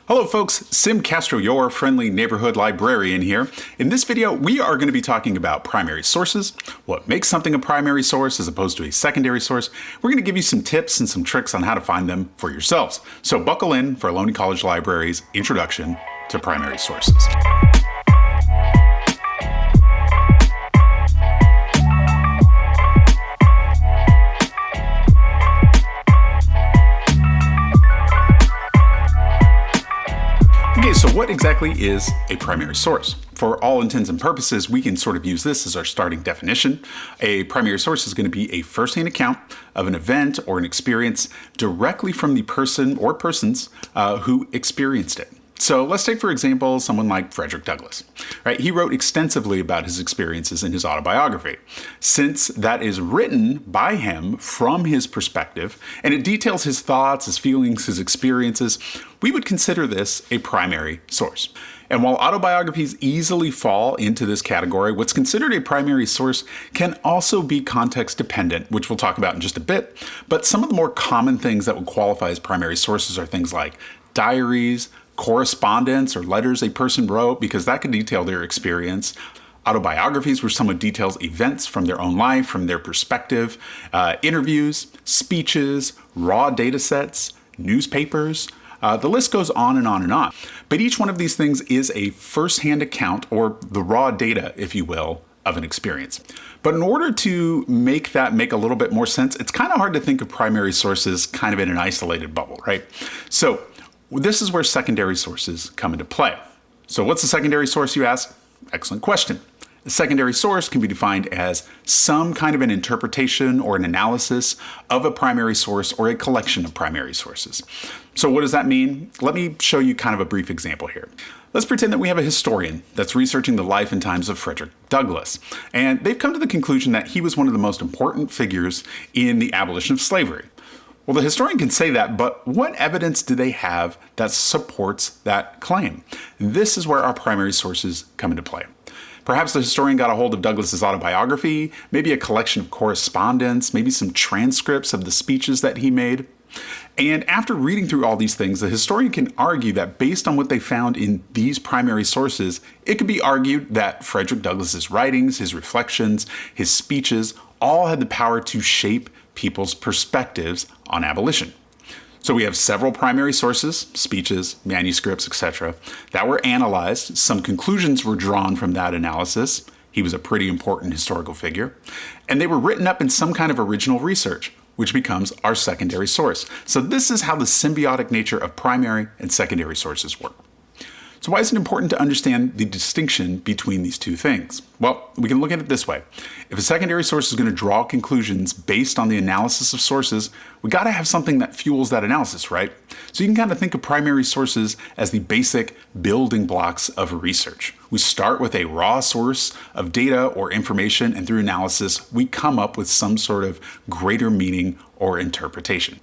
Hello folks, Sim Castro, your friendly neighborhood librarian here. In this video, we are going to be talking about primary sources, what makes something a primary source as opposed to a secondary source. We're going to give you some tips and some tricks on how to find them for yourselves. So buckle in for Ohlone College Library's Introduction to Primary Sources. So what exactly is a primary source? For all intents and purposes, we can sort of use this as our starting definition. A primary source is going to be a first-hand account of an event or an experience directly from the person or persons who experienced it. So let's take, for example, someone like Frederick Douglass. Right? He wrote extensively about his experiences in his autobiography. Since that is written by him from his perspective, and it details his thoughts, his feelings, his experiences, we would consider this a primary source. And while autobiographies easily fall into this category, what's considered a primary source can also be context dependent, which we'll talk about in just a bit. But some of the more common things that would qualify as primary sources are things like diaries, correspondence or letters a person wrote, because that could detail their experience. Autobiographies, where someone details events from their own life, from their perspective. Interviews, speeches, raw data sets, newspapers. The list goes on and on and on. But each one of these things is a first-hand account, or the raw data, if you will, of an experience. But in order to make that make a little bit more sense, it's kind of hard to think of primary sources kind of in an isolated bubble, right? So this is where secondary sources come into play. So what's a secondary source, you ask? Excellent question. A secondary source can be defined as some kind of an interpretation or an analysis of a primary source or a collection of primary sources. So what does that mean? Let me show you kind of a brief example here. Let's pretend that we have a historian that's researching the life and times of Frederick Douglass, and they've come to the conclusion that he was one of the most important figures in the abolition of slavery. Well, the historian can say that, but what evidence do they have that supports that claim? This is where our primary sources come into play. Perhaps the historian got a hold of Douglass's autobiography, maybe a collection of correspondence, maybe some transcripts of the speeches that he made. And after reading through all these things, the historian can argue that based on what they found in these primary sources, it could be argued that Frederick Douglass's writings, his reflections, his speeches, all had the power to shape people's perspectives on abolition. So we have several primary sources, speeches, manuscripts, etc., that were analyzed. Some conclusions were drawn from that analysis. He was a pretty important historical figure. And they were written up in some kind of original research, which becomes our secondary source. So this is how the symbiotic nature of primary and secondary sources work. So why is it important to understand the distinction between these two things? Well, we can look at it this way. If a secondary source is going to draw conclusions based on the analysis of sources, we got to have something that fuels that analysis, right? So you can kind of think of primary sources as the basic building blocks of research. We start with a raw source of data or information, and through analysis, we come up with some sort of greater meaning or interpretation.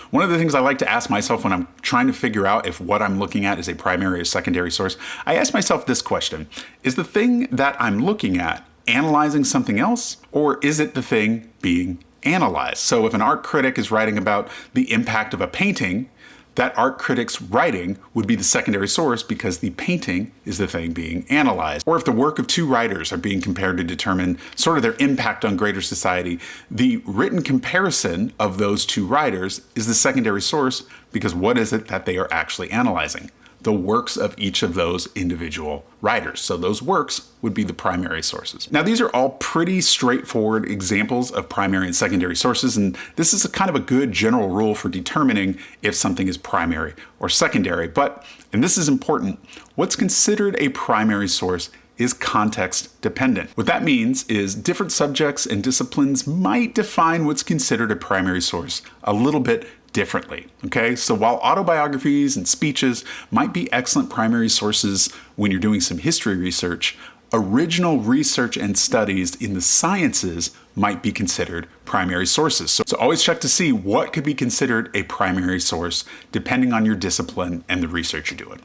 One of the things I like to ask myself when I'm trying to figure out if what I'm looking at is a primary or secondary source, I ask myself this question: is the thing that I'm looking at analyzing something else, or is it the thing being analyzed? So if an art critic is writing about the impact of a painting, that art critic's writing would be the secondary source because the painting is the thing being analyzed. Or if the work of two writers are being compared to determine sort of their impact on greater society, the written comparison of those two writers is the secondary source because what is it that they are actually analyzing? The works of each of those individual writers. So those works would be the primary sources. Now, these are all pretty straightforward examples of primary and secondary sources, and this is a kind of a good general rule for determining if something is primary or secondary. But, and this is important, what's considered a primary source is context dependent. What that means is different subjects and disciplines might define what's considered a primary source a little bit differently, okay? So while autobiographies and speeches might be excellent primary sources when you're doing some history research, original research and studies in the sciences might be considered primary sources. So always check to see what could be considered a primary source depending on your discipline and the research you're doing.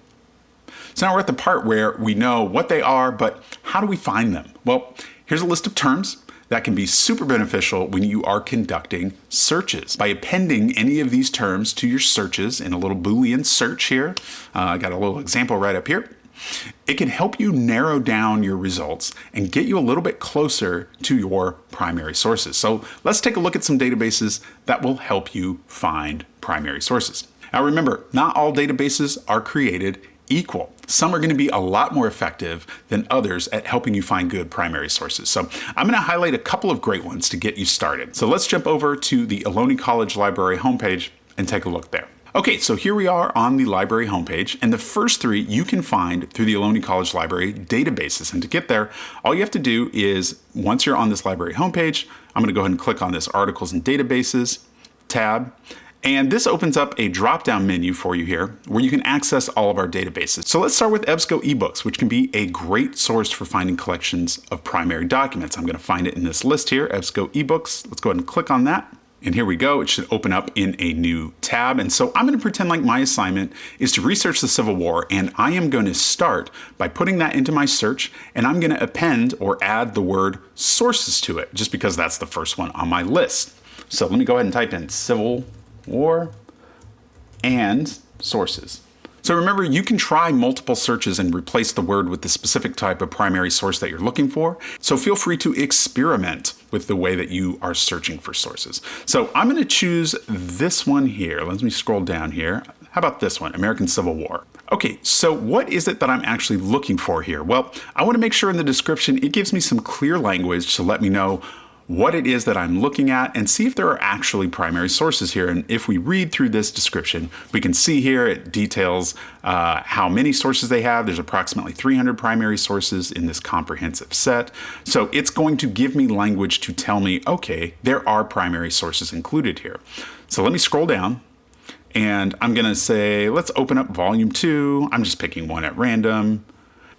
So now we're at the part where we know what they are, but how do we find them? Well, here's a list of terms that can be super beneficial when you are conducting searches. By appending any of these terms to your searches in a little Boolean search here, I got a little example right up here, it can help you narrow down your results and get you a little bit closer to your primary sources. So let's take a look at some databases that will help you find primary sources. Now remember, not all databases are created equal. Some are going to be a lot more effective than others at helping you find good primary sources. So I'm going to highlight a couple of great ones to get you started. So let's jump over to the Ohlone College Library homepage and take a look there. Okay, so here we are on the library homepage, and the first three you can find through the Ohlone College Library databases. And to get there, all you have to do is, once you're on this library homepage, I'm going to go ahead and click on this Articles and Databases tab. And this opens up a drop-down menu for you here where you can access all of our databases. So let's start with EBSCO eBooks, which can be a great source for finding collections of primary documents. I'm going to find it in this list here, EBSCO eBooks. Let's go ahead and click on that. And here we go. It should open up in a new tab. And so I'm going to pretend like my assignment is to research the Civil War. And I am going to start by putting that into my search. And I'm going to append or add the word sources to it, just because that's the first one on my list. So let me go ahead and type in Civil War and sources. So remember, you can try multiple searches and replace the word with the specific type of primary source that you're looking for. So feel free to experiment with the way that you are searching for sources. So I'm going to choose this one here. Let me scroll down here. How about this one, American Civil War? Okay, so what is it that I'm actually looking for here? Well, I want to make sure in the description it gives me some clear language to let me know what it is that I'm looking at and see if there are actually primary sources here. And if we read through this description, we can see here it details how many sources they have. There's approximately 300 primary sources in this comprehensive set. So it's going to give me language to tell me, okay, there are primary sources included here. So let me scroll down. And I'm going to say, let's open up volume 2. I'm just picking one at random.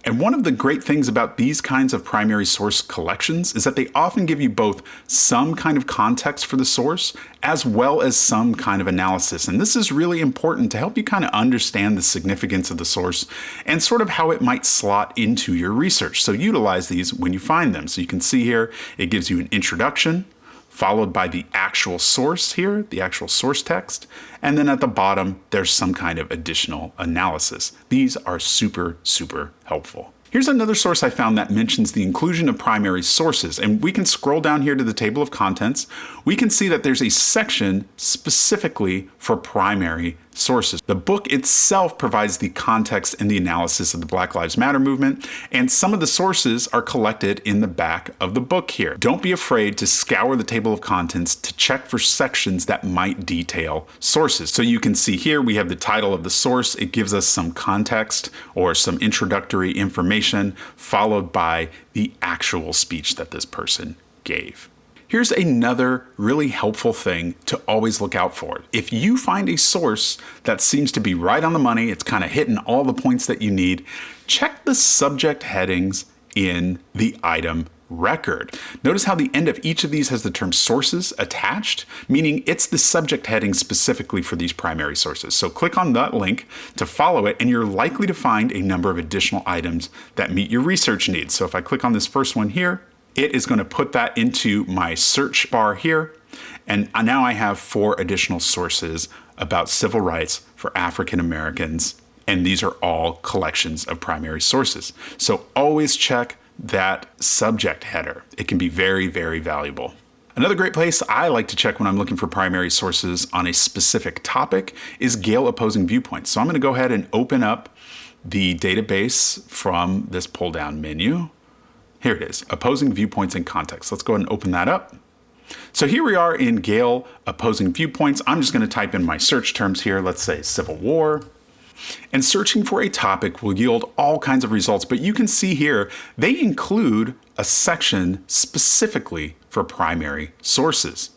And one of the great things about these kinds of primary source collections is that they often give you both some kind of context for the source as well as some kind of analysis. And this is really important to help you kind of understand the significance of the source and sort of how it might slot into your research. So utilize these when you find them. So you can see here, it gives you an introduction, followed by the actual source here, the actual source text. And then at the bottom, there's some kind of additional analysis. These are super, super helpful. Here's another source I found that mentions the inclusion of primary sources. And we can scroll down here to the table of contents. We can see that there's a section specifically for primary sources. The book itself provides the context and the analysis of the Black Lives Matter movement, and some of the sources are collected in the back of the book here. Don't be afraid to scour the table of contents to check for sections that might detail sources. So you can see here we have the title of the source. It gives us some context or some introductory information, followed by the actual speech that this person gave. Here's another really helpful thing to always look out for. If you find a source that seems to be right on the money, it's kind of hitting all the points that you need, check the subject headings in the item record. Notice how the end of each of these has the term sources attached, meaning it's the subject heading specifically for these primary sources. So click on that link to follow it, and you're likely to find a number of additional items that meet your research needs. So if I click on this first one here, it is going to put that into my search bar here. And now I have 4 additional sources about civil rights for African Americans. And these are all collections of primary sources. So always check that subject header. It can be very, very valuable. Another great place I like to check when I'm looking for primary sources on a specific topic is Gale Opposing Viewpoints. So I'm going to go ahead and open up the database from this pull down menu. Here it is, Opposing Viewpoints in Context. Let's go ahead and open that up. So here we are in Gale Opposing Viewpoints. I'm just going to type in my search terms here. Let's say Civil War. And searching for a topic will yield all kinds of results, but you can see here they include a section specifically for primary sources.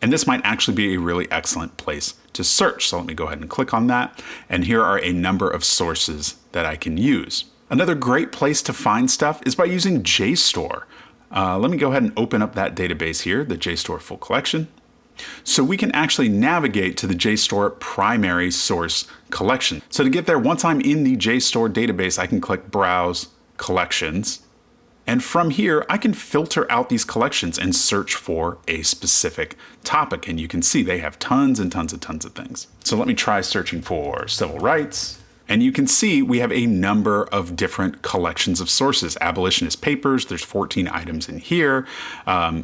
And this might actually be a really excellent place to search. So let me go ahead and click on that. And here are a number of sources that I can use. Another great place to find stuff is by using JSTOR. Let me go ahead and open up that database here, the JSTOR full collection. So we can actually navigate to the JSTOR primary source collection. So to get there, once I'm in the JSTOR database, I can click Browse Collections. And from here, I can filter out these collections and search for a specific topic. And you can see they have tons and tons of things. So let me try searching for civil rights. And you can see we have a number of different collections of sources. Abolitionist papers, there's 14 items in here,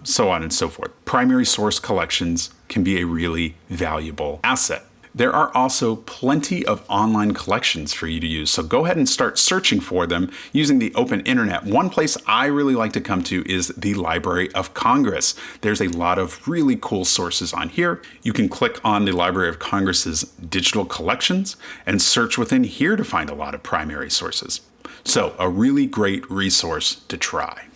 so on and so forth. Primary source collections can be a really valuable asset. There are also plenty of online collections for you to use, so go ahead and start searching for them using the open internet. One place I really like to come to is the Library of Congress. There's a lot of really cool sources on here. You can click on the Library of Congress's digital collections and search within here to find a lot of primary sources. So a really great resource to try.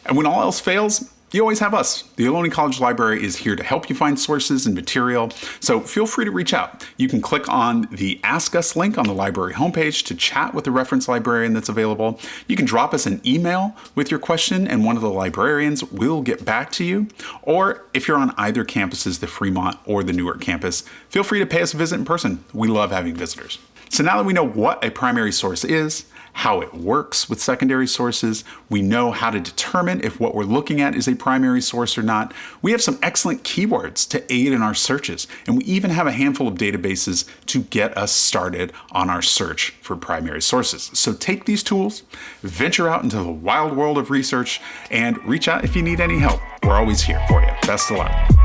And when all else fails, you always have us. The Ohlone College Library is here to help you find sources and material, so feel free to reach out. You can click on the Ask Us link on the library homepage to chat with the reference librarian that's available. You can drop us an email with your question and one of the librarians will get back to you. Or if you're on either campuses, the Fremont or the Newark campus, feel free to pay us a visit in person. We love having visitors. So now that we know what a primary source is, how it works with secondary sources, we know how to determine if what we're looking at is a primary source or not. We have some excellent keywords to aid in our searches, and we even have a handful of databases to get us started on our search for primary sources. So take these tools, venture out into the wild world of research, and reach out if you need any help. We're always here for you. Best of luck.